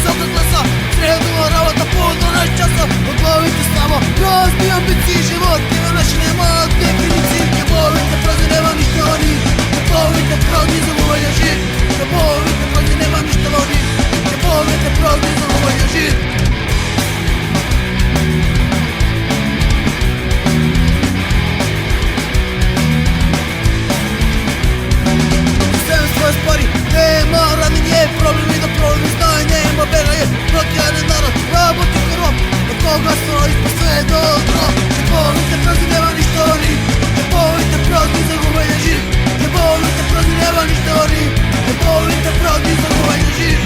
висока класа, средува работа по 12 часа. Од главите само празни амбиции, живот има наши немаат некривици. Љубовите празни, нема ништо во нив. Љубовите празни за лување жив. Љубовите празни, нема ништо во нив. Љубовите празни за лување жив. Пари, нема ранење, проблеми да проблеми знај, нема бегање, блокираен народ, работи кров, од кога строи по све добро. Љубовите празни, нема ништо во нив. Љубовите празни за губење жив. Љубовите празни, нема ништо во нив. Љубовите празни за губење жив.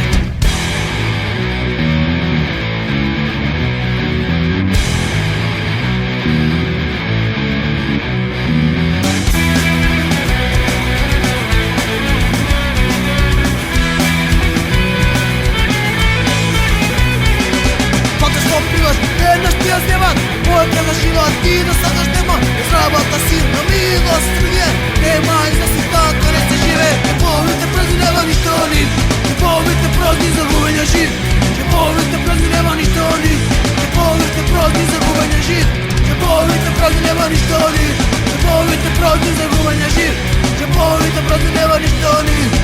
Еднаш ти ја земат, мојата на живот ти да сакаш нема. Без работа силна милост луѓе, нема и за си така не се живе. Љубовите празни, нема ништо во нив. Љубовите празни за губење жив. Љубовите празни, нема ништо во нив. Љубовите празни за губење жив. Љубовите празни, нема ништо во нив. Љубовите празни за губење жив. Љубовите празни, нема ништо во нив.